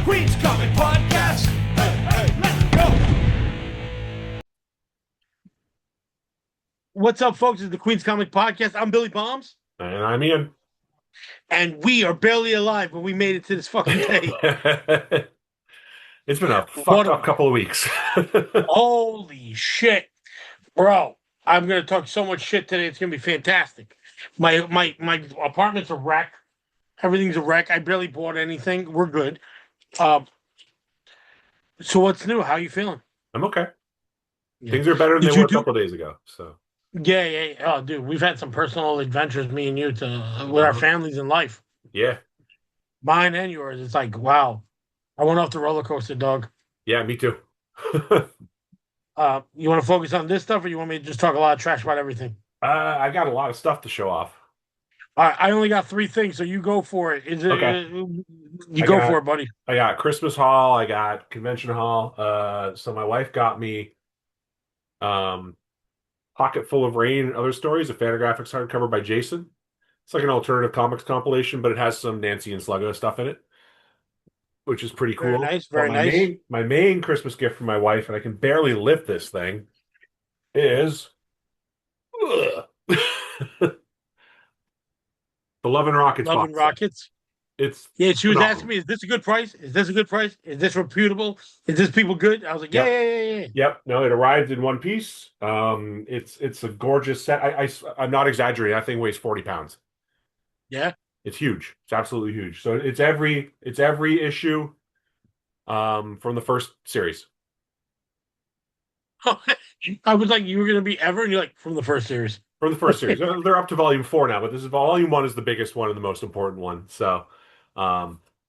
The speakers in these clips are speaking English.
Queen's Comic Podcast. Hey, let's go. What's up, folks? It's the Queen's Comic Podcast. I'm Billy Bombs. And I'm Ian. And we are barely alive, but we made it to this fucking day. It's been a What fucked up couple of weeks. Holy shit. Bro, I'm going to talk so much shit today. It's going to be fantastic. My apartment's a wreck. Everything's a wreck. I barely bought anything. We're good. So what's new? How you feeling? I'm okay. Yeah. Things are better than they were a couple of days ago. So Yeah. Oh, dude, we've had some personal adventures, me and you, with our families in life. Yeah. Mine and yours. It's like, wow. I went off the roller coaster, dog. Yeah, me too. You want to focus on this stuff, or you want me to just talk a lot of trash about everything? I got a lot of stuff to show off. All right, I only got three things, so you go for it. Is it? Okay. You go for it, buddy. I got Christmas haul. I got convention haul. So my wife got me Pocket Full of Rain and Other Stories, a Fantagraphics hardcover by Jason. It's like an alternative comics compilation, but it has some Nancy and Sluggo stuff in it, which is pretty cool. Very nice, very nice. My main Christmas gift for my wife, and I can barely lift this thing, is the Love and Rockets Love box and set. Rockets. It's Yeah, she was phenomenal. asking me, "Is this a good price? Is this a good price? Is this reputable? Is this people good?" I was like, "Yeah." Yep. No, it arrived in one piece. It's a gorgeous set. I'm not exaggerating. That thing weighs 40 pounds. Yeah. It's huge. It's absolutely huge. So it's every issue from the first series. I was like, "You were gonna be ever," and you're like, "From the first series." From the first series. They're up to volume 4 now, but this is volume 1 is the biggest one and the most important one. So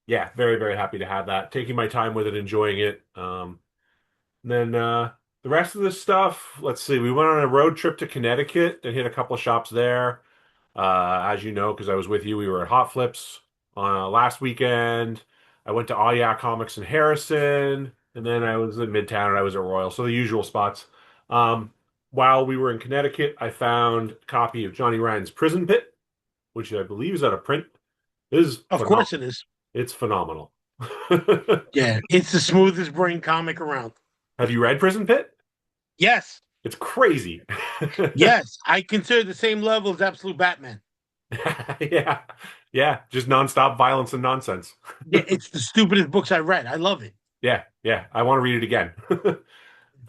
yeah, very, very happy to have that. Taking my time with it, enjoying it. Then the rest of this stuff, let's see. We went on a road trip to Connecticut and hit a couple of shops there. As you know, because I was with you, we were at Hot Flips last weekend. I went to All Yeah Comics in Harrison, and then I was in Midtown and I was at Royal, so the usual spots. While we were in Connecticut, I found a copy of Johnny Ryan's Prison Pit, which I believe is out of print. It is Of phenomenal. course, it is. It's phenomenal. Yeah, it's the smoothest brain comic around. Have you read Prison Pit? Yes. It's crazy. Yes, I consider the same level as Absolute Batman. Yeah, just nonstop violence and nonsense. Yeah, it's the stupidest books I read. I love it. Yeah, I want to read it again.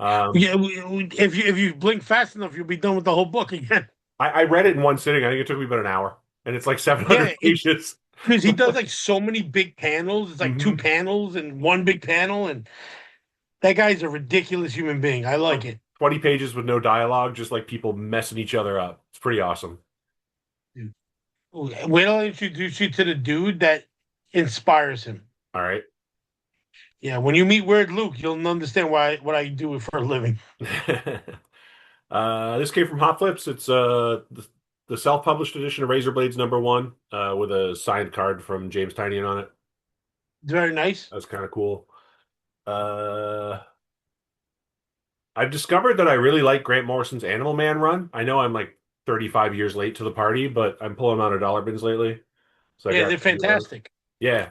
Yeah, if you blink fast enough, you'll be done with the whole book again. I read it in one sitting. I think it took me about an hour, and it's like 700 pages. Because he does like so many big panels. It's like two panels and one big panel, and that guy's a ridiculous human being. I like it. 20 pages with no dialogue, just like people messing each other up. It's pretty awesome. Wait till I introduce you to the dude that inspires him. All right. Yeah, when you meet Weird Luke, you'll understand what I do for a living. This came from Hot Flips. It's the self-published edition of Razor Blades #1 with a signed card from James Tynion on it. Very nice. That's kind of cool. I've discovered that I really like Grant Morrison's Animal Man run. I know I'm like 35 years late to the party, but I'm pulling out of dollar bins lately. So Yeah, they're fantastic. Yeah.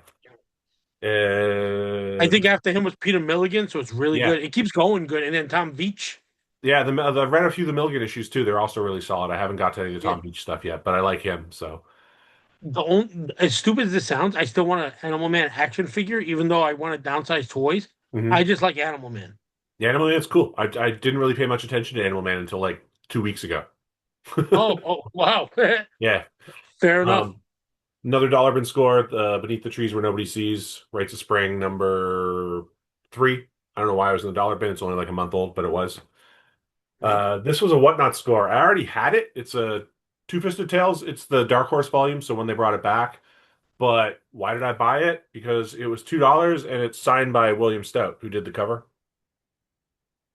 I think after him was Peter Milligan, so it's really good. It keeps going good. And then Tom Veitch. Yeah, I've read a few of the Milligan issues too. They're also really solid. I haven't got to any of the Tom Veitch stuff yet, but I like him. So as stupid as this sounds, I still want an Animal Man action figure, even though I want to downsize toys. I just like Animal Man. Yeah, Animal Man's cool. I didn't really pay much attention to Animal Man until like 2 weeks ago. oh, wow. Yeah. Fair enough. Another dollar bin score, Beneath the Trees Where Nobody Sees, Rites of Spring, #3. I don't know why it was in the dollar bin. It's only like a month old, but it was. This was a Whatnot score. I already had it. It's a Two-Fisted Tales. It's the Dark Horse volume, so when they brought it back. But why did I buy it? Because it was $2 and it's signed by William Stout, who did the cover.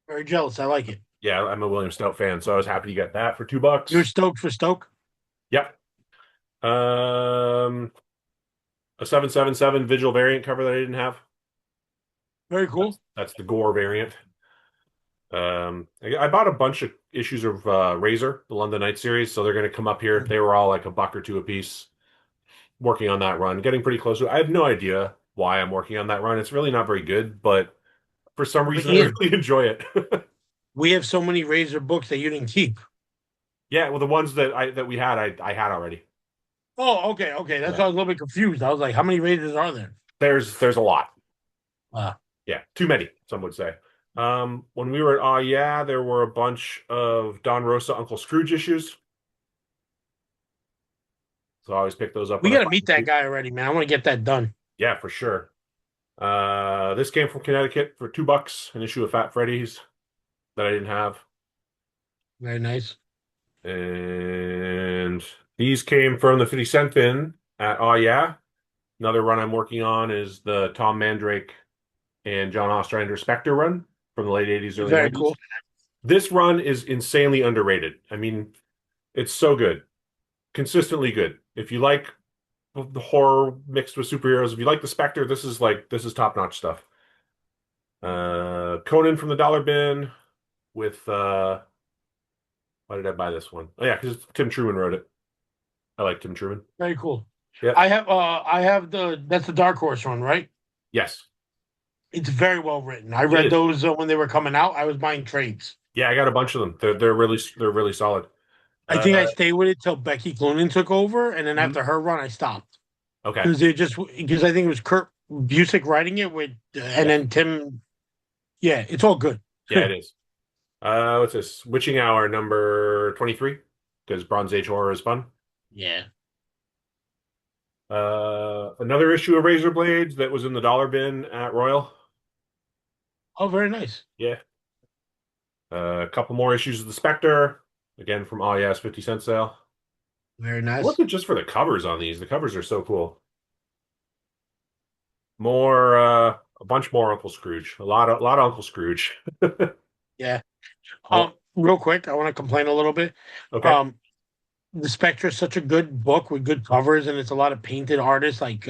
Very jealous. I like it. Yeah, I'm a William Stout fan, so I was happy to get that for $2. You're stoked for Stoke? Yep. A 777 Vigil variant cover that I didn't have. Very cool. That's the Gore variant. I bought a bunch of issues of Razor, the London Night series, so they're going to come up here. They were all like $1 or $2 a piece. Working on that run, getting pretty close to it. I have no idea why I'm working on that run. It's really not very good, but for some But reason, I Ian, really enjoy it. we have so many Razor books that you didn't keep. Yeah, well, the ones that we had, I had already. Oh, okay, okay. That's Yeah, why I was a little bit confused. I was like, how many Razors are there? there's a lot. Uh, Yeah, too many, some would say. When we were at yeah, there were a bunch of Don Rosa Uncle Scrooge issues, so I always pick those up we when I got to find meet that them. guy already, man. I want to get that done. Yeah, for sure. This came from Connecticut for $2, an issue of Fat Freddy's that I didn't have. Very nice. And these came from the 50 cent bin at yeah. Another run I'm working on is the Tom Mandrake and John Ostrander Spectre run from the late 80s, early Very 90s. cool. This run is insanely underrated. I mean, it's so good, consistently good. If you like the horror mixed with superheroes, if you like the Spectre, this is top-notch stuff. Conan from the dollar bin with why did I buy this one? Oh yeah, because Tim Truman wrote it. I like Tim Truman. Very cool. Yeah. I have that's the Dark Horse one, right? Yes. It's very well written. I It read is. those when they were coming out. I was buying trades. Yeah, I got a bunch of them. They're really solid. I Uh, think I stayed with it till Becky Cloonan took over, and then mhm. after her run, I stopped Okay. because I think it was Kurt Busiek writing it with, and Yes. then Tim. Yeah, it's all good. Yeah, it is. What's this? Witching Hour number 23, because Bronze Age horror is fun. Yeah. Another issue of Razor Blades that was in the dollar bin at Royal. Oh, very nice. Yeah. A couple more issues of the Spectre, again from Oh Yes 50 cent sale. Very I nice. wasn't just for the covers on these. The covers are so cool. More, a bunch more Uncle Scrooge. A lot of Uncle Scrooge. Yeah. Oh, Real quick, I want to complain a little bit. okay. Um, The Spectre is such a good book with good covers, and it's a lot of painted artists that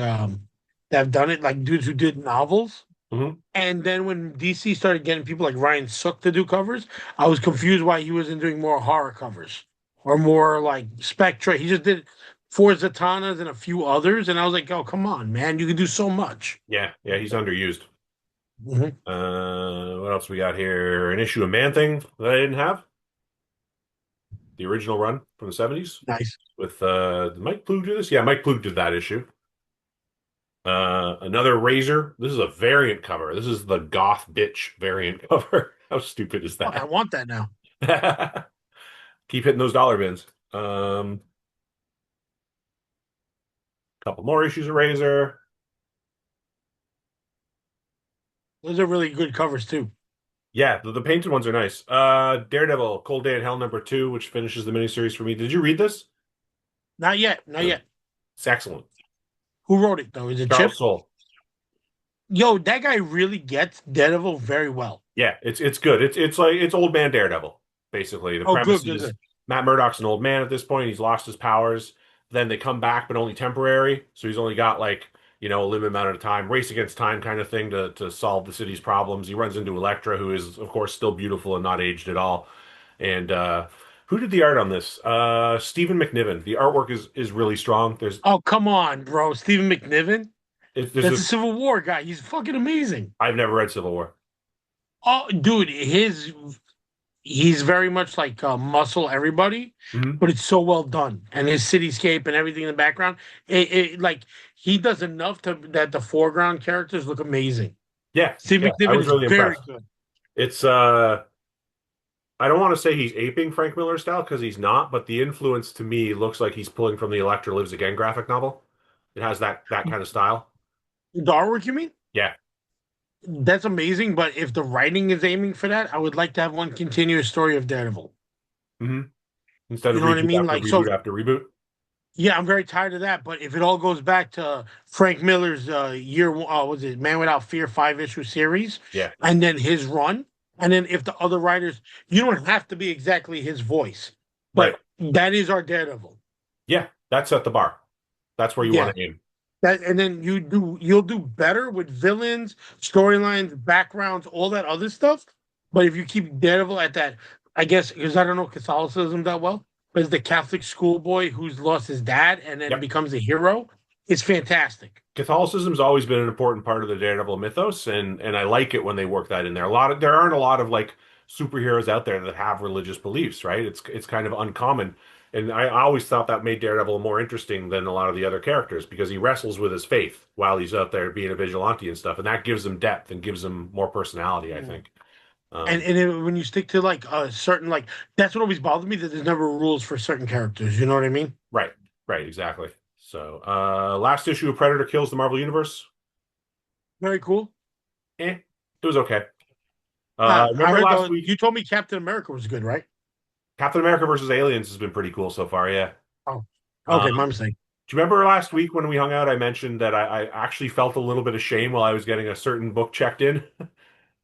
have done it, like dudes who did novels. Hmm. And then when DC started getting people like Ryan Sook to do covers, I was confused why he wasn't doing more horror covers or more like Spectre. He just did four Zatanas and a few others, and I was like, "Oh, come on, man! You can do so much." Yeah, yeah, he's underused. Mhm. What else we got here? An issue of Man Thing that I didn't have. The original run from the 70s Nice. with did Mike Ploog do this? Yeah, Mike Ploog did that issue. Another Razor. This is a variant cover. This is the goth bitch variant cover. How stupid is Fuck, I that? want that now. Keep hitting those dollar bins. Couple more issues of Razor. Those are really good covers too. Yeah, the painted ones are nice. Daredevil, Cold Day in Hell #2, which finishes the miniseries for me. Did you read this? Not yet, not yet. It's excellent. Who wrote it though? Is it Chip? Charles Soule. Yo, that guy really gets Daredevil very well. Yeah, it's good. It's like it's old man Daredevil, basically. The Oh, premise good, good, is good. Matt Murdock's an old man at this point. He's lost his powers. Then they come back, but only temporary. So he's only got like, a limited amount of time, race against time kind of thing to solve the city's problems. He runs into Elektra, who is, of course, still beautiful and not aged at all. And who did the art on this? Stephen McNiven. The artwork is really strong. Oh, come on, bro. Stephen McNiven? There's That's a this. Civil War guy. He's fucking amazing. I've never read Civil War. Oh, dude, he's very much like Muscle Everybody, Hmm. but it's so well done. And his cityscape and everything in the background, like he does enough to that the foreground characters look amazing. Yeah, Steve yeah. I McNiven was is really very impressed. good. It's I don't want to say he's aping Frank Miller style because he's not, but the influence to me looks like he's pulling from the Elektra Lives Again graphic novel. It has that kind of style. The artwork, you mean? Yeah. That's amazing, but if the writing is aiming for that, I would like to have one continuous story of Daredevil. Hmm. Instead You of know what I reboot mean? after Like, so reboot after reboot. yeah, I'm very tired of that. But if it all goes back to Frank Miller's was it Man Without Fear 5 issue series, Yeah. and then his run, and then if the other writers, you don't have to be exactly his voice, Right. but that is our Daredevil. Yeah. That's at the bar. That's where you Yeah, want to aim. that, and then you'll do better with villains, storylines, backgrounds, all that other stuff. But if you keep Daredevil at that, I guess because I don't know Catholicism that well, but it's the Catholic schoolboy who's lost his dad and then Yep. becomes a hero. It's fantastic. Catholicism's always been an important part of the Daredevil mythos, and I like it when they work that in there. There aren't a lot of like superheroes out there that have religious beliefs, right? It's kind of uncommon. And I always thought that made Daredevil more interesting than a lot of the other characters because he wrestles with his faith while he's out there being a vigilante and stuff, and that gives him depth and gives him more personality, I Mm. think. And Um, when you stick to like a certain like that's what always bothered me that there's never rules for certain characters. You know what I mean? right, right, exactly. So, last issue of Predator Kills the Marvel Universe. Very cool. It was okay. I Remember heard last though week? you told me Captain America was good, right? Captain America versus Aliens has been pretty cool so far, yeah. Oh, okay, my Um, mistake. do you remember last week when we hung out, I mentioned that I actually felt a little bit of shame while I was getting a certain book checked in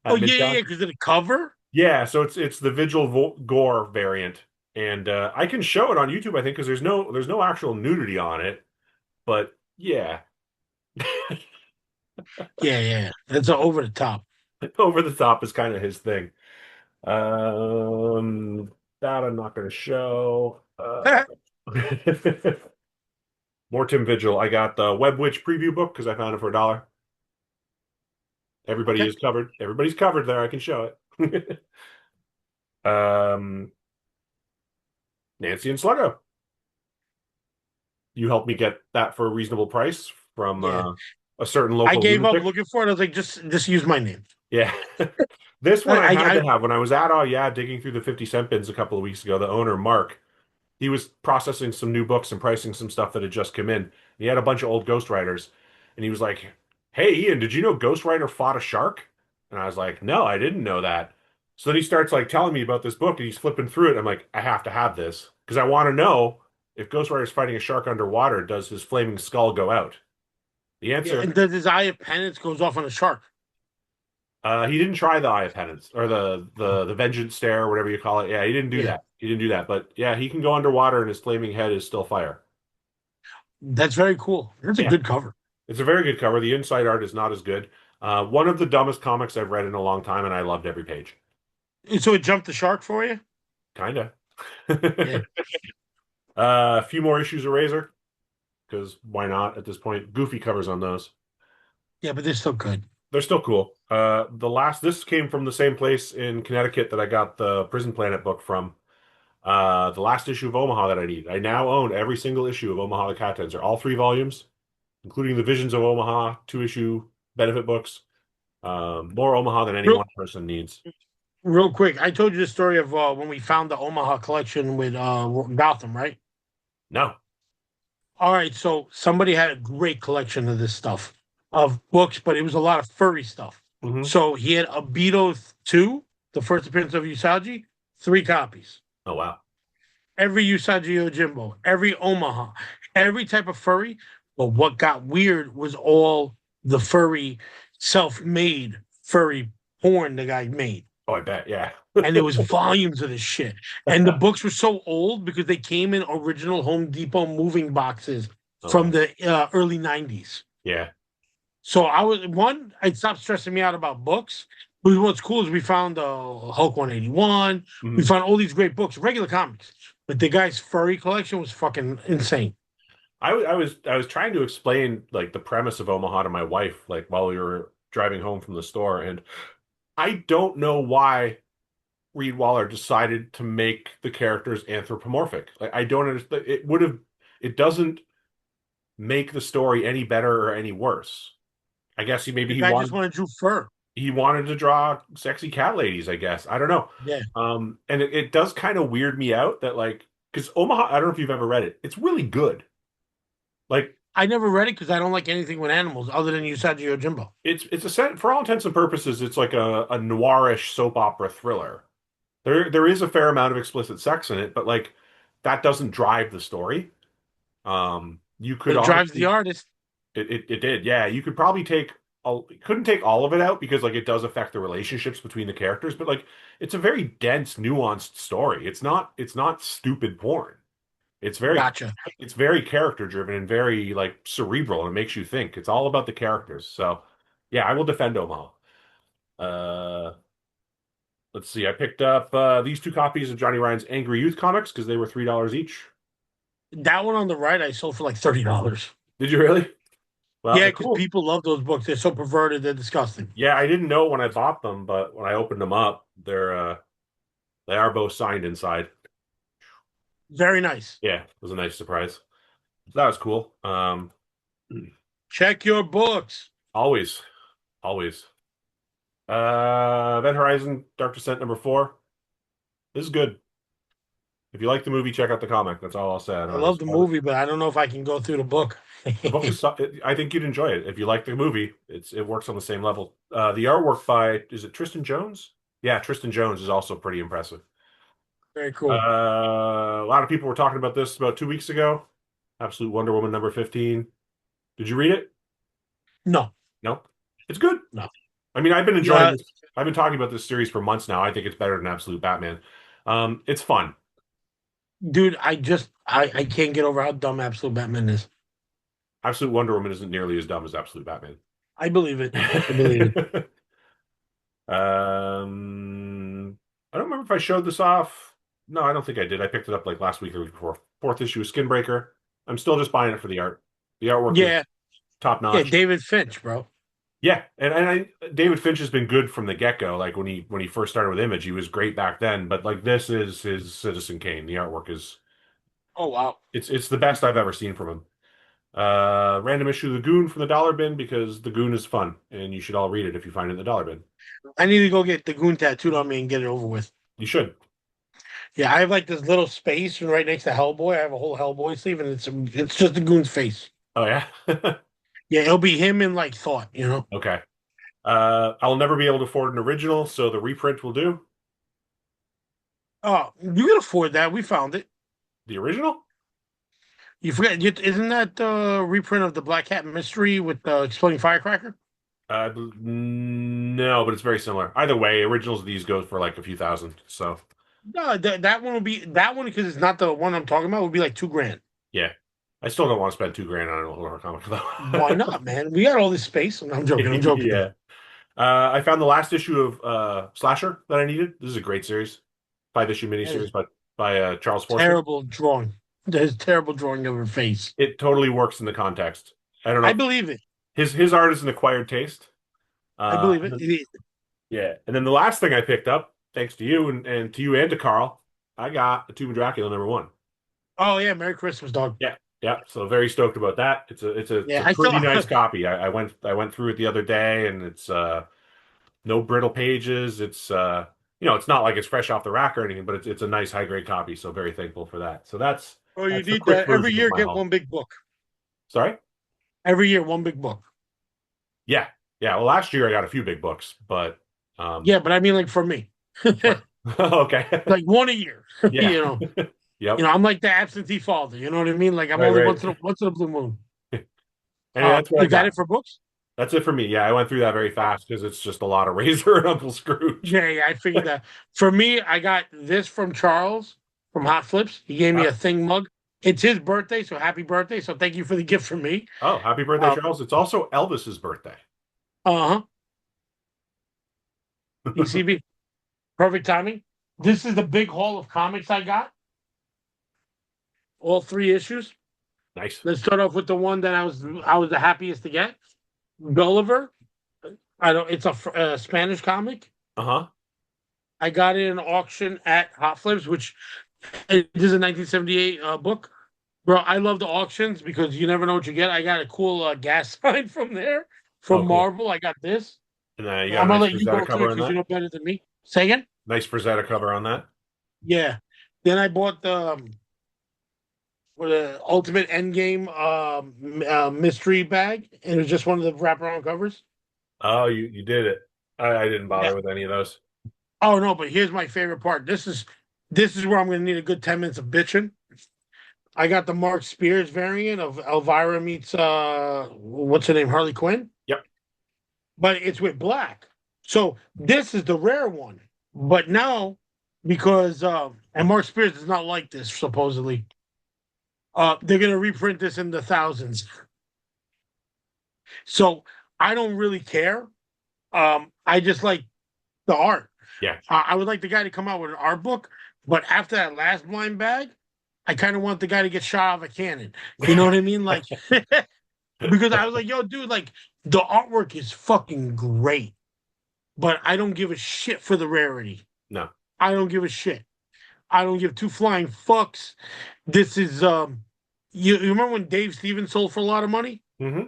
Oh at yeah, yeah, Midtown? yeah. Because of the cover. Yeah, so it's the Vigil Vo Gore variant, and I can show it on YouTube, I think, because there's no actual nudity on it, but yeah, Yeah, yeah, yeah. It's over the top. over the top is kind of his thing. Um, that I'm not going to show. More Tim Vigil. I got the Web Witch preview book because I found it for $1. Everybody Okay. is covered. Everybody's covered there. I can show it. um, Nancy and Sluggo. You helped me get that for a reasonable price from Yeah. a certain I local gave up lunatic. looking for it. I was like, just use my name. Yeah. This one I had I to have when I was at Oh Yeah digging through the 50-cent bins a couple of weeks ago. The owner, Mark, he was processing some new books and pricing some stuff that had just come in. He had a bunch of old Ghost Riders, and he was like, "Hey, Ian, did you know Ghost Rider fought a shark?" And I was like, "No, I didn't know that." So then he starts like telling me about this book, and he's flipping through it. I'm like, "I have to have this because I want to know if Ghost Rider's fighting a shark underwater, does his flaming skull go out?" The yeah, answer, and the his eye of penance goes off on a shark. he didn't try the Eye of Penance or the Vengeance Stare, whatever you call it. Yeah, he didn't do Yeah, that. He didn't do that. But yeah, he can go underwater, and his flaming head is still fire. that's very cool. That's a Yeah. good cover. It's a very good cover. The inside art is not as good. One of the dumbest comics I've read in a long time, and I loved every page. So it jumped the shark for you. Kinda. Yeah, A few more issues of Razor, because why not at this point? Goofy covers on those. yeah, but they're still good. They're still cool. This came from the same place in Connecticut that I got the Prison Planet book from. The last issue of Omaha that I need. I now own every single issue of Omaha the Cat Dancer, all 3 volumes, including the Visions of Omaha 2-issue benefit books. More Omaha than any Real, one person needs. real quick, I told you the story of when we found the Omaha collection with Gotham, right? No. All right, so somebody had a great collection of this stuff of books, but it was a lot of furry stuff. Hmm. So he had Abito 2, the first appearance of Usagi, 3 copies. Oh wow. Every Usagi Yojimbo, every Omaha, every type of furry. But what got weird was all the furry, self-made furry porn the guy made. Oh, I bet. Yeah. And there was volumes of this shit. And the books were so old because they came in original Home Depot moving boxes Oh from wow. the early 90s. Yeah. So it stopped stressing me out about books. But what's cool is we found Hulk 181. We Mhm. found all these great books, regular comics. But the guy's furry collection was fucking insane. I was trying to explain like the premise of Omaha to my wife, like while we were driving home from the store, and I don't know why Reed Waller decided to make the characters anthropomorphic. Like I don't understand. It doesn't make the story any better or any worse. I guess The guy just wanted to do fur. he wanted to draw sexy cat ladies, I guess. I don't know. Yeah. And it does kind of weird me out that like because Omaha, I don't know if you've ever read it. It's really good. Like I never read it because I don't like anything with animals other than Usagi Yojimbo. it's a set for all intents and purposes, it's like a noirish soap opera thriller. There is a fair amount of explicit sex in it, but like that doesn't drive the story. You But could it drives the honestly artist. it did, yeah. You could probably couldn't take all of it out because like it does affect the relationships between the characters, but like it's a very dense, nuanced story. It's not stupid porn. It's very Gotcha. it's very character driven and very like cerebral and it makes you think. It's all about the characters. So yeah, I will defend Omaha. Uh let's see. I picked up these 2 copies of Johnny Ryan's Angry Youth comics because they were $3 each. That one on the right I sold for like $30. Did you really? Well, Yeah, they're because cool. people love those books. They're so perverted. They're disgusting. Yeah, I didn't know when I bought them, but when I opened them up, they are both signed inside. Very nice. Yeah, it was a nice surprise. So that was cool. Check your books. Always, always. Event Horizon Dark Descent #4. This is good. If you like the movie, check out the comic. That's all I'll say. I I don't have to love the spoil it. movie, but I don't know if I can go through the book. The book is. I think you'd enjoy it if you like the movie. It works on the same level. The artwork by is it Tristan Jones? Yeah, Tristan Jones is also pretty impressive. Very cool. A lot of people were talking about this about 2 weeks ago. Absolute Wonder Woman #15. Did you read it? No, No. It's good. no. I mean, I've been enjoying Yeah, this. I've been talking about this series for months now. I think it's better than Absolute Batman. It's fun. dude, I can't get over how dumb Absolute Batman is. Absolute Wonder Woman isn't nearly as dumb as Absolute Batman. I believe it. I believe it. I don't remember if I showed this off. No, I don't think I did. I picked it up like last week or week before. Fourth issue of Skinbreaker. I'm still just buying it for the art. The artwork is Yeah, top yeah. notch. David Finch, bro. Yeah, and David Finch has been good from the get-go. Like when he first started with Image, he was great back then. But like this is his Citizen Kane. The artwork is Oh wow. it's the best I've ever seen from him. Random issue of the Goon from the dollar bin because the Goon is fun and you should all read it if you find it in the dollar bin. I need to go get the goon tattooed on me and get it over with. You should. Yeah, I have like this little space right next to Hellboy. I have a whole Hellboy sleeve, and it's just the goon's face. Oh yeah. Yeah, it'll be him in like thought, you know. Okay. I'll never be able to afford an original, so the reprint will do. Oh, you can afford that. We found it. The original? You forget? Isn't that the reprint of the Black Cat Mystery with the exploding firecracker? No, but it's very similar. Either way, originals of these go for like a few thousand. So No, that one will be that one because it's not the one I'm talking about. Would be like $2,000. yeah, I still don't want to spend $2,000 on an horror comic Why though. not, man? We got all this space. I'm joking. I'm joking. Yeah. I found the last issue of Slasher that I needed. This is a great series, 5 issue That is miniseries by Charles Forster. terrible drawing. There's terrible drawing of her face. It totally works in the context. I don't I know. believe it. His art is an acquired taste. I Uh, believe it. It is. yeah, and then the last thing I picked up, thanks to you and to you and to Carl, I got the Tomb of Dracula #1. Oh yeah, Merry Christmas, dog. Yeah, yeah. So very stoked about that. It's Yeah, a I pretty thought nice copy. I went through it the other day, and it's no brittle pages. It's not like it's fresh off the rack or anything, but it's a nice high grade copy. So very thankful for that. So oh, you that's the need quick that. Every version of year my get haul. one big book. Sorry. Every year one big book. Yeah, yeah. Well, last year I got a few big books, but Yeah, but I mean like for me. okay. Like one a year. Yeah. you know. Yep. I'm like the absentee father, you know what I mean? Like I'm Right, only right. once in a blue moon. Anyway, that's what I Is that got. it for books? That's it for me. Yeah, I went through that very fast because it's just a lot of Razor and Uncle Scrooge. Yeah, I figured that. For me, I got this from Charles from Hot Flips. He gave me a thing mug. It's his birthday, so happy birthday. So thank you for the gift from me. Oh, happy birthday, Charles. It's also Elvis's birthday. Uh-huh. ECB. Perfect timing. This is the big haul of comics I got. All 3 issues. Nice. Let's start off with the one that I was the happiest to get. Gulliver. It's a Spanish comic. Uh-huh. I got it in an auction at Hot Flips, which it is a 1978 book. Bro, I love the auctions because you never know what you get. I got a cool gas sign from there from Oh, cool. Marvel. I got this. And you got I'm a gonna nice let you go Frazetta through cover it on because you that. know better than me. Say again? Nice Frazetta cover on that. Yeah. Then I bought the Ultimate Endgame mystery bag, and it was just one of the wraparound covers. Oh, you did it. I didn't bother Yeah. with any of those. Oh no, but here's my favorite part. This is where I'm gonna need a good 10 minutes of bitching. I got the Mark Spears variant of Elvira meets what's her name, Harley Quinn. Yep. But it's with black. So this is the rare one. But now, because and Mark Spears does not like this supposedly, they're gonna reprint this in the thousands. So I don't really care. I just like the art. Yeah. I would like the guy to come out with an art book, but after that last blind bag, I kind of want the guy to get shot out of a cannon. You know what I mean? Like, because I was like, yo, dude, like the artwork is fucking great, but I don't give a shit for the rarity. No. I don't give a shit. I don't give two flying fucks. This is you remember when Dave Stevens sold for a lot of money? Hmm.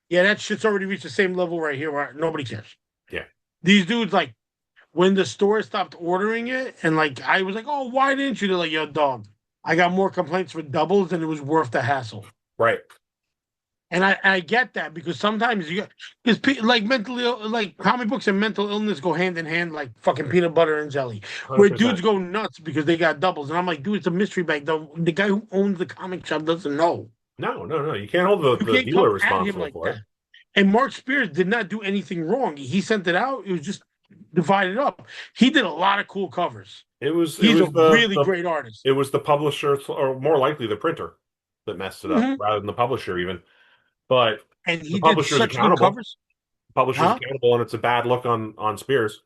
Yeah, that shit's already reached the same level right here where nobody cares. Yeah. These dudes, like, when the store stopped ordering it, and like I was like, oh, why didn't you? They're like, yo, dog, I got more complaints for doubles than it was worth the hassle. Right. And I get that because sometimes you because like like comic books and mental illness go hand in hand like fucking peanut butter and jelly. Where 100%. dudes go nuts because they got doubles, and I'm like, dude, it's a mystery bag. The guy who owns the comic shop doesn't know. No, no, no. You can't hold the, You the can't dealer come at him responsible like for it. that. And Mark Spears did not do anything wrong. He sent it out. It was just divided up. He did a lot of cool covers. It He's a was really great artist. it was the publisher, or more likely the printer, that messed it up Mhm. rather than the publisher even. But And the he did publisher's such good accountable. covers. Publisher's Huh? accountable, and it's a bad look on Spears.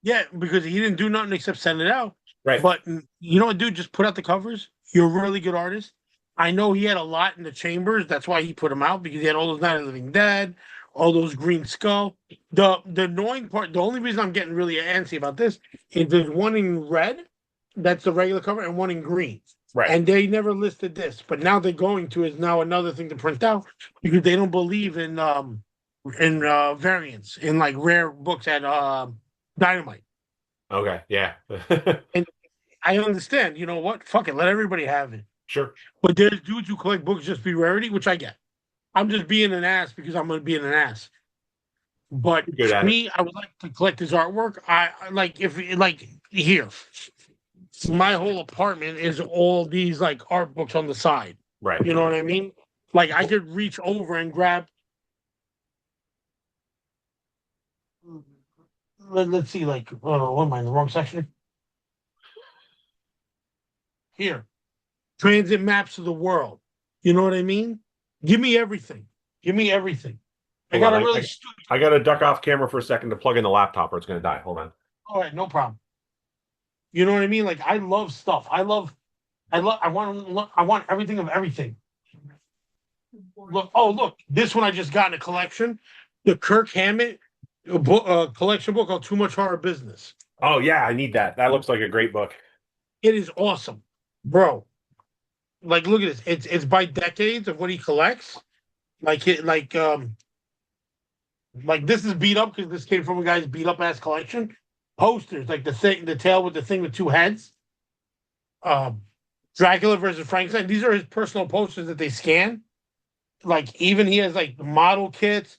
Yeah, because he didn't do nothing except send it out. Right. But you know what, dude? Just put out the covers. You're a really good artist. I know he had a lot in the chambers. That's why he put them out because he had all those Night of the Living Dead, all those Green Skull. The annoying part, the only reason I'm getting really antsy about this is there's one in red, that's the regular cover, and one in green. Right. And they never listed this, but now they're going to is now another thing to print out because they don't believe in variants in like rare books at Dynamite. Okay. Yeah. And I understand, you know what? Fuck it, let everybody have it. Sure. But there's dudes who collect books just be rarity, which I get. I'm just being an ass because I'm gonna be an ass. But You're good for at it. me, I would like to collect his artwork. I like if like here, my whole apartment is all these like art books on the side. Right. You know what I mean? Like I could reach over and grab. Let's see, like, what am I in the wrong section? Here, transit maps of the world. You know what I mean? Give me everything. Give me everything. I Hold got on, a really stupid. I got to duck off camera for a second to plug in the laptop, or it's going to die. Hold on. All right, no problem. You know what I mean? Like I love stuff. I want everything of everything. Look, oh look, this one I just got in a collection, the Kirk Hammett collection book called Too Much Horror Business. Oh yeah, I need that. That looks like a great book. It is awesome, bro. Like look at this. It's by decades of what he collects. Like this is beat up because this came from a guy's beat up ass collection. Posters like the tail with the thing with two heads. Um, Dracula versus Frankenstein. These are his personal posters that they scan. Like even he has like model kits.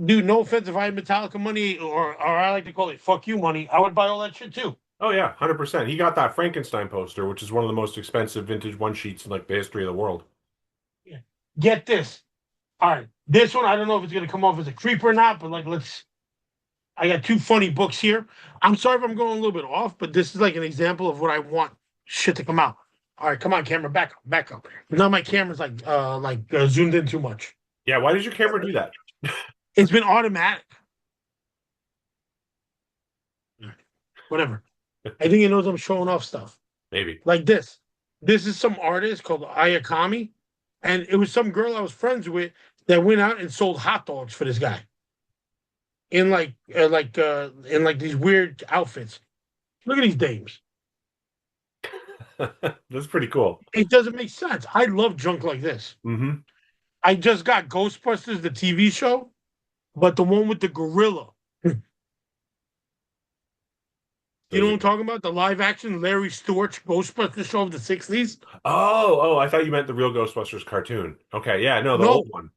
Dude, no offense if I had Metallica money or I like to call it fuck you money, I would buy all that shit too. Oh yeah, 100%. He got that Frankenstein poster, which is one of the most expensive vintage one sheets in like the history of the world. Yeah. Get this. All right. This one, I don't know if it's gonna come off as a creep or not, but like I got two funny books here. I'm sorry if I'm going a little bit off, but this is like an example of what I want shit to come out. All right, come on, camera, back up, back up. Now my camera's zoomed in too much. Yeah, why did your camera do that? It's been automatic. Whatever. I think it knows I'm showing off stuff. Maybe. Like this. This is some artist called Ayakami, and it was some girl I was friends with that went out and sold hot dogs for this guy in these weird outfits. Look at these dames. That's pretty cool. It doesn't make sense. I love junk like this. Mm-hmm. I just got Ghostbusters, the TV show, but the one with the gorilla. You know what I'm talking about? The live action Larry Stewart Ghostbusters show of the 60s? Oh, I thought you meant the real Ghostbusters cartoon. Okay, yeah, no, the No, old one.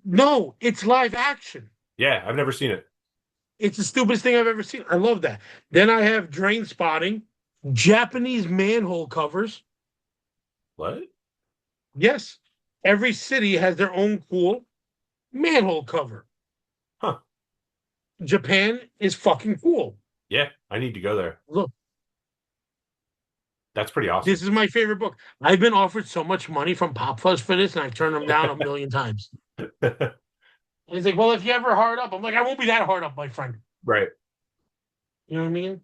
no, it's live action. Yeah, I've never seen it. It's the stupidest thing I've ever seen. I love that. Then I have Drain Spotting, Japanese manhole covers. What? Yes, every city has their own cool manhole cover. Huh. Japan is fucking cool. Yeah, I need to go there. Look, That's pretty awesome. this is my favorite book. I've been offered so much money from Pop Fuzz for this, and I've turned them down a million times. And he's like, well, if you ever hard up, I'm like, I won't be that hard up, my friend. Right. You know what I mean?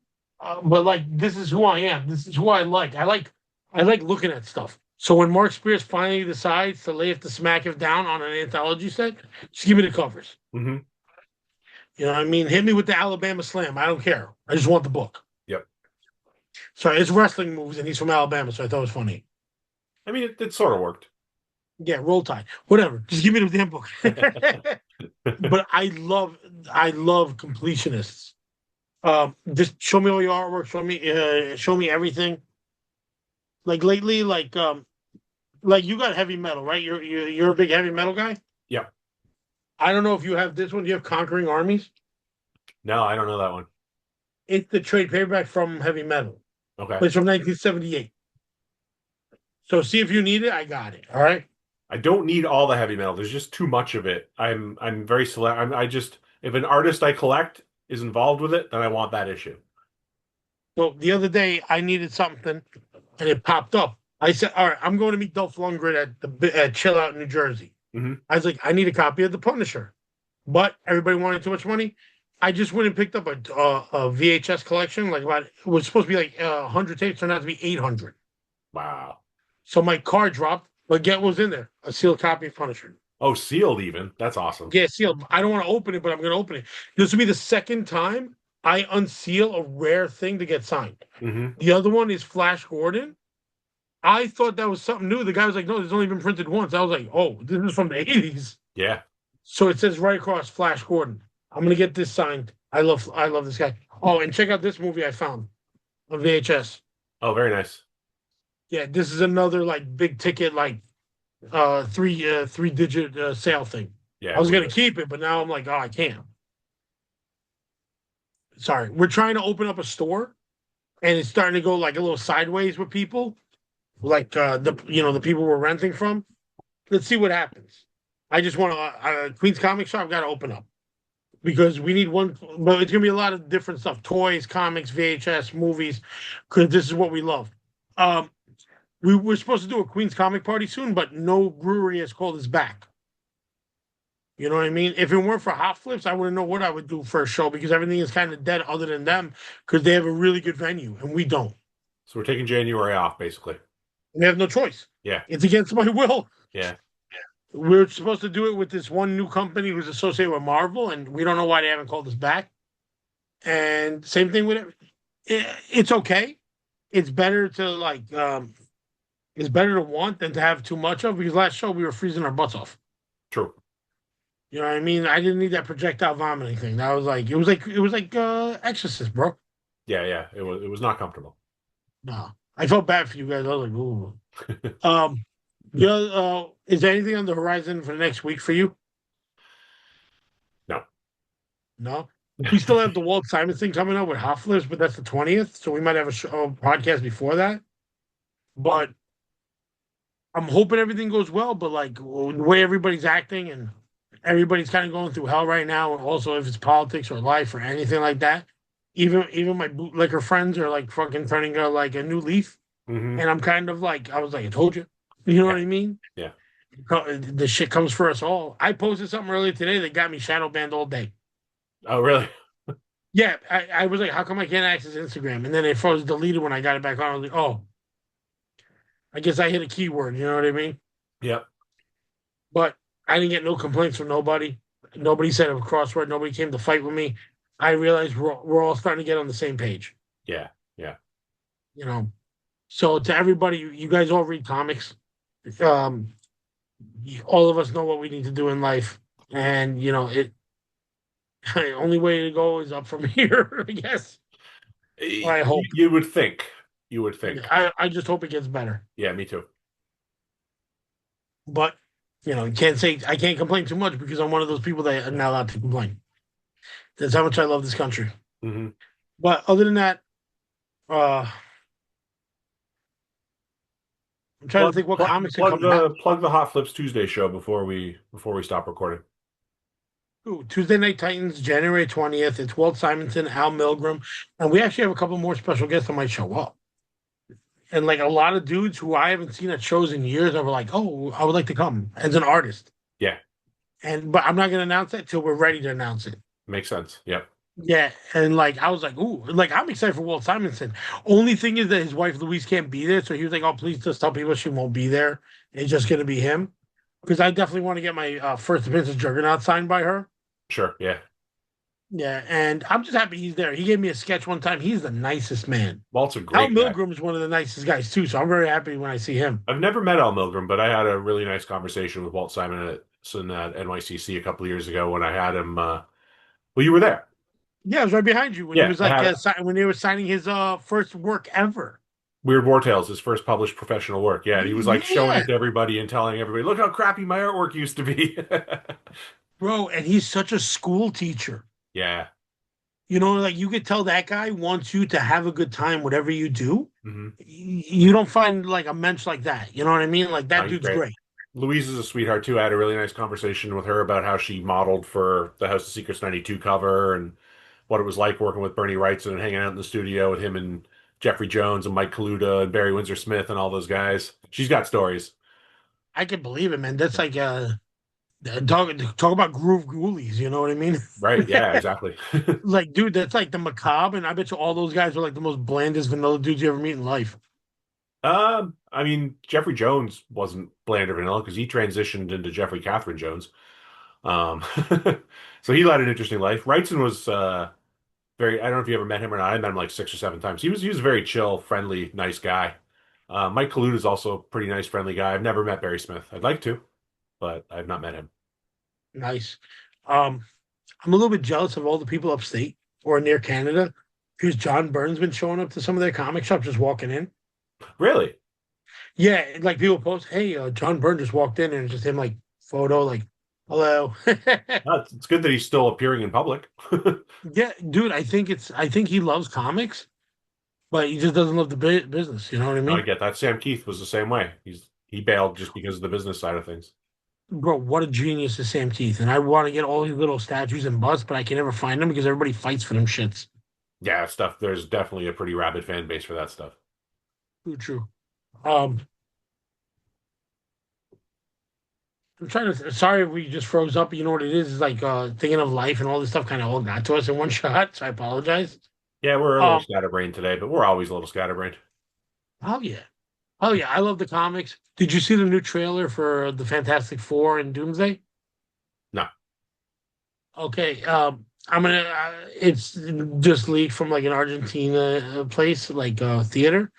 But like, this is who I am. This is who I like. I like looking at stuff. So when Mark Spears finally decides to lay it to smack it down on an anthology set, just give me the covers. Mm-hmm. You know what I mean? Hit me with the Alabama Slam. I don't care. I just want the book. Yep. Sorry, it's wrestling moves, and he's from Alabama, so I thought it was funny. I mean, it sort of worked. Yeah, roll tide, whatever. Just give me the damn book. But I love completionists. Just show me all your artwork. Show me everything. Like lately, like you got heavy metal, right? You're a big heavy metal guy. Yeah. I don't know if you have this one. Do you have Conquering Armies? No, I don't know that one. It's the trade paperback from Heavy Metal. Okay. But it's from 1978. So see if you need it. I got it. All right. I don't need all the heavy metal. There's just too much of it. I'm very select. If an artist I collect is involved with it, then I want that issue. So the other day I needed something, and it popped up. I said, "All right, I'm going to meet Dolph Lundgren at Chill Out, New Jersey." Mm-hmm. I was like, "I need a copy of The Punisher," but everybody wanted too much money. I just went and picked up a VHS collection. Like it was supposed to be like 100 tapes, turned out to be 800. Wow. So my car dropped, but get what was in there? A sealed copy of Punisher. Oh, sealed even. That's awesome. Yeah, sealed. I don't want to open it, but I'm going to open it. This will be the second time I unseal a rare thing to get signed. Mm-hmm. The other one is Flash Gordon. I thought that was something new. The guy was like, "No, it's only been printed once." I was like, "Oh, this is from the 80s." Yeah. So it says right across Flash Gordon. I'm going to get this signed. I love this guy. Oh, and check out this movie I found on VHS. Oh, very nice. Yeah, this is another like big ticket, like three digit sale thing. Yeah. I was gonna keep it, but now I'm like, oh, I can't. Sorry, we're trying to open up a store, and it's starting to go like a little sideways with people, like the people we're renting from. Let's see what happens. I just want to Queens Comic Shop got to open up because we need one, but it's gonna be a lot of different stuff: toys, comics, VHS, movies, because this is what we love. We were supposed to do a Queens comic party soon, but no brewery has called us back. You know what I mean? If it weren't for Hot Flips, I wouldn't know what I would do for a show because everything is kind of dead other than them because they have a really good venue and we don't. So we're taking January off, basically. We have no choice. Yeah. It's against my will. Yeah. We're supposed to do it with this one new company who's associated with Marvel, and we don't know why they haven't called us back. And same thing with it. It's okay. It's better to it's better to want than to have too much of because last show we were freezing our butts off. True. You know what I mean? I didn't need that projectile vomiting thing. That was like it was like Exorcist, bro. Yeah. It was not comfortable. No. I felt bad for you guys. I was like, ooh. Is there anything on the horizon for the next week for you? No. No? We still have the Walt Simon thing coming up with Hot Flips, but that's the 20th, so we might have a podcast before that. But I'm hoping everything goes well, but like the way everybody's acting and everybody's kind of going through hell right now, and also if it's politics or life or anything like that, even my bootlicker friends are like fucking turning like a new leaf, Mm-hmm. and I'm kind of like I was like I told you, you know what I mean? Yeah. The shit comes for us all. I posted something earlier today that got me shadow banned all day. Oh, really? Yeah, I was like, how come I can't access Instagram? And then it was deleted when I got it back on. I was like, oh, I guess I hit a keyword. You know what I mean? Yep. But I didn't get no complaints from nobody. Nobody said a crossword. Nobody came to fight with me. I realized we're all starting to get on the same page. Yeah. You know, so to everybody, you guys all read comics. All of us know what we need to do in life, and the only way to go is up from here, I guess. I hope. You would think. I just hope it gets better. Yeah, me too. But you can't say I can't complain too much because I'm one of those people that are not allowed to complain. That's how much I love this country. Mm-hmm. But other than that, I'm trying to think what comics are coming out. Plug the Hot Flips Tuesday show before we stop recording. Ooh, Tuesday Night Titans, January 20th. It's Walt Simonson, Al Milgram, and we actually have a couple more special guests that might show up. And like a lot of dudes who I haven't seen at shows in years, I were like, "Oh, I would like to come as an artist." Yeah. But I'm not going to announce that till we're ready to announce it. Makes sense. Yep. Yeah, and like I was like, ooh, like I'm excited for Walt Simonson. Only thing is that his wife Louise can't be there, so he was like, "Oh, please just tell people she won't be there. It's just gonna be him." Because I definitely want to get my first appearance of Juggernaut signed by her. Sure, yeah. Yeah, and I'm just happy he's there. He gave me a sketch one time. He's the nicest man. Walt's a Al great guy. Milgrom is one of the nicest guys too, so I'm very happy when I see him. I've never met Al Milgrom, but I had a really nice conversation with Walt Simonson at NYCC a couple of years ago when I had him. Well, you were there. Yeah, I was right behind you when he Yeah, was I like had when they were signing his first work ever. Weird War Tales, his first published professional work. Yeah, and he was like showing Yeah, it to everybody and telling everybody, "Look how crappy my artwork used to be." bro, and he's such a school teacher. Yeah. You know, like you could tell that guy wants you to have a good time, whatever you do. Hmm. You don't find like a mensch like that. You know what I mean? Like No, that he's dude's great. great. Louise is a sweetheart too. I had a really nice conversation with her about how she modeled for the House of Secrets '92 cover and what it was like working with Bernie Wrightson and hanging out in the studio with him and Jeffrey Jones and Mike Kaluta and Barry Windsor Smith and all those guys. She's got stories. I can believe it, man. That's like talk about groove ghoulies. You know what I mean? Right. Yeah, exactly. Like, dude, that's like the macabre, and I bet you all those guys are like the most blandest vanilla dudes you ever meet in life. I mean, Jeffrey Jones wasn't bland or vanilla because he transitioned into Jeffrey Catherine Jones. Um, so he led an interesting life. Wrightson was very, I don't know if you ever met him or not. I met him like 6 or 7 times. He was a very chill, friendly, nice guy. Mike Kaluta is also a pretty nice, friendly guy. I've never met Barry Smith. I'd like to, but I've not met him. Nice. Um, I'm a little bit jealous of all the people upstate or near Canada because John Byrne's been showing up to some of their comic shops, just walking in. Really? Yeah, like people post, "Hey, John Byrne just walked in," and it's just him like photo, like, "Hello." It's good that he's still appearing in public. Yeah, dude, I think he loves comics, but he just doesn't love the business. You know what I I mean? get that. Sam Keith was the same way. He bailed just because of the business side of things. Bro, what a genius is Sam Keith, and I want to get all these little statues and busts, but I can never find them because everybody fights for them shits. Yeah, stuff. There's definitely a pretty rabid fan base for that stuff. True, true. Um, I'm trying to. Sorry if we just froze up. You know what it is? It's like thinking of life and all this stuff kind of all got to us in one shot. So I apologize. Yeah, we're a little Um, scatterbrained today, but we're always a little scatterbrained. oh yeah, oh yeah. I love the comics. Did you see the new trailer for the Fantastic Four and Doomsday? No. Okay. I'm gonna. It's just leaked from like an Argentina place, like theater,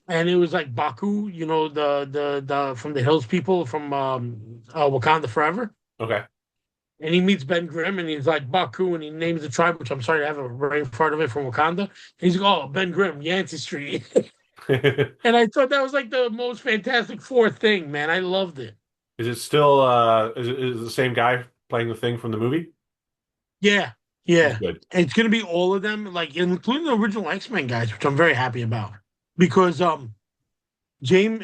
and it was like Baku. You know the from the Hills people from Wakanda Forever. Okay. And he meets Ben Grimm, and he's like Baku, and he names the tribe, which I'm sorry to have a brain part of it from Wakanda. And he's like, "Oh, Ben Grimm, Yancey Street," and I thought that was like the most Fantastic Four thing, man. I loved it. Is it still is it the same guy playing the thing from the movie? Yeah, yeah. Good. And it's gonna be all of them, like including the original X-Men guys, which I'm very happy about because James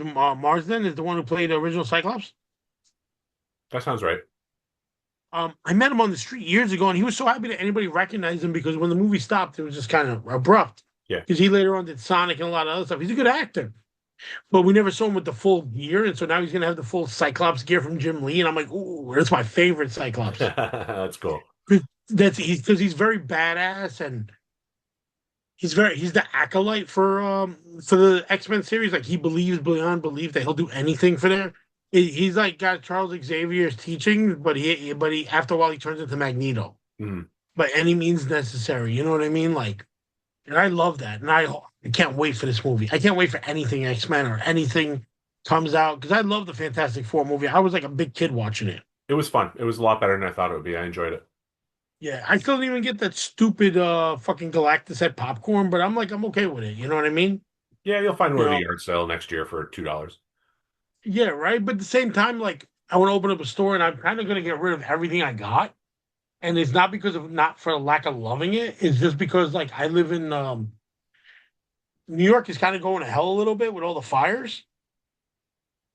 Marsden is the one who played the original Cyclops. That sounds right. I met him on the street years ago, and he was so happy that anybody recognized him because when the movie stopped, it was just kind of abrupt. Yeah. Because he later on did Sonic and a lot of other stuff. He's a good actor, but we never saw him with the full gear, and so now he's gonna have the full Cyclops gear from Jim Lee, and I'm like, ooh, that's my favorite Cyclops. That's cool. 'Cause because he's very badass and he's the acolyte for the X-Men series. Like he believes beyond belief that he'll do anything for there. He's like got Charles Xavier's teaching, but he after a while he turns into Magneto Mhm. by any means necessary. You know what I mean? Like, and I love that, and I can't wait for this movie. I can't wait for anything X-Men or anything comes out because I love the Fantastic Four movie. I was like a big kid watching it. It was fun. It was a lot better than I thought it would be. I enjoyed it. Yeah, I still didn't even get that stupid fucking Galactus head popcorn, but I'm like I'm okay with it. You know what I mean? Yeah, you'll find You one at a know? yard sale next year for $2. Yeah, right. But at the same time, like I want to open up a store, and I'm kind of gonna get rid of everything I got, and it's not because of not for lack of loving it. It's just because like I live in New York is kind of going to hell a little bit with all the fires,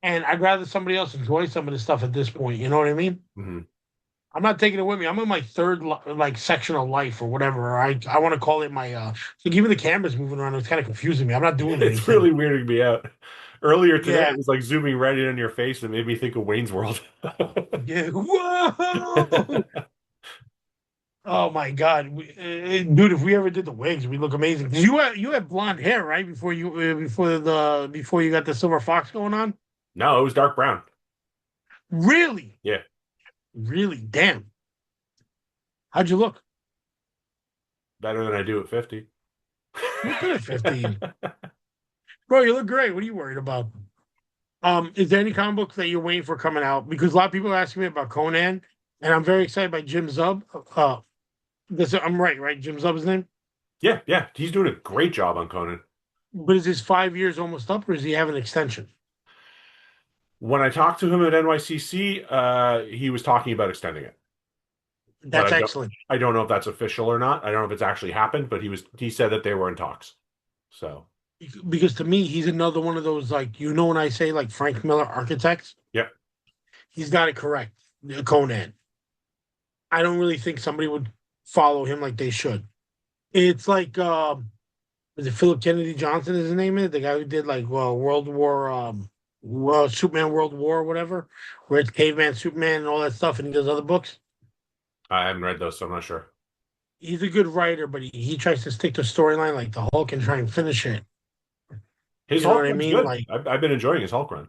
and I'd rather somebody else enjoy some of the stuff at this point. You know what I mean? Hmm. I'm not taking it with me. I'm in my third like section of life or whatever. Or I want to call it my like even the cameras moving around. It's kind of confusing me. I'm not doing It's anything. really weirding me out. Earlier today, Yeah, it was like zooming right in on your face and made me think of Wayne's World. yeah. Whoa! Oh my God, dude! If we ever did the wigs, we'd look amazing. 'Cause you had blonde hair, right? Before you got the silver fox going on. No, it was dark brown. Really, Yeah, really, damn. How'd you look? better than I do at 50. You look good at 15, bro. You look great. What are you worried about? Is there any comic books that you're waiting for coming out? Because a lot of people are asking me about Conan, and I'm very excited by Jim Zub. I'm right, right? Jim Zub's name. Yeah, yeah, he's doing a great job on Conan. But is his 5 years almost up, or does he have an extension? When I talked to him at NYCC, he was talking about extending it. But That's excellent. I don't know if that's official or not. I don't know if it's actually happened, but he said that they were in talks. So Because to me, he's another one of those, like, when I say like Frank Miller architects, yeah, he's got it correct. Conan. I don't really think somebody would follow him like they should. It's like, is it Philip Kennedy Johnson? Is his name? The guy who did like World War, Superman World War, or whatever, where it's Caveman Superman and all that stuff, and he does other books. I haven't read those, so I'm not sure. He's a good writer, but he tries to stick to storyline like the Hulk and try and finish it. His You know Hulk what I run's mean? good. Like, I've been enjoying his Hulk run.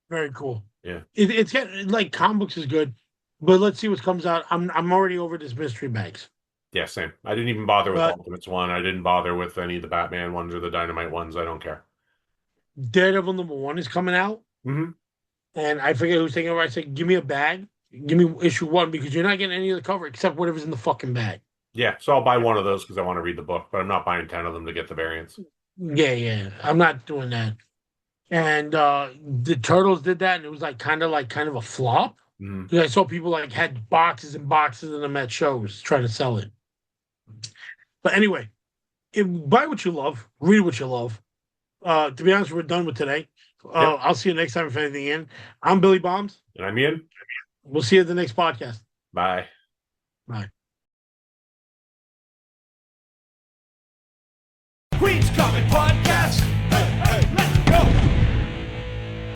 very cool. Yeah. It's getting like comic books is good, but let's see what comes out. I'm already over this mystery bags. Yeah, same. I didn't even bother with But Ultimates one. I didn't bother with any of the Batman ones or the Dynamite ones. I don't care. Daredevil #1 is coming out, Mm-hmm. and I forget who's taking it. I said, give me a bag, give me issue 1 because you're not getting any of the cover except whatever's in the fucking bag. Yeah, so I'll buy one of those because I want to read the book, but I'm not buying 10 of them to get the variants. Yeah, I'm not doing that. And the Turtles did that, and it was like kind of a flop. Mm-hmm. Because I saw people like had boxes and boxes of them at shows trying to sell it. But anyway, buy what you love, read what you love. To be honest, we're done with today. Yep. I'll see you next time if anything in. I'm Billy Bombs. And I'm Ian. We'll see you at the next podcast. Bye. Bye. Queens Coming Podcast.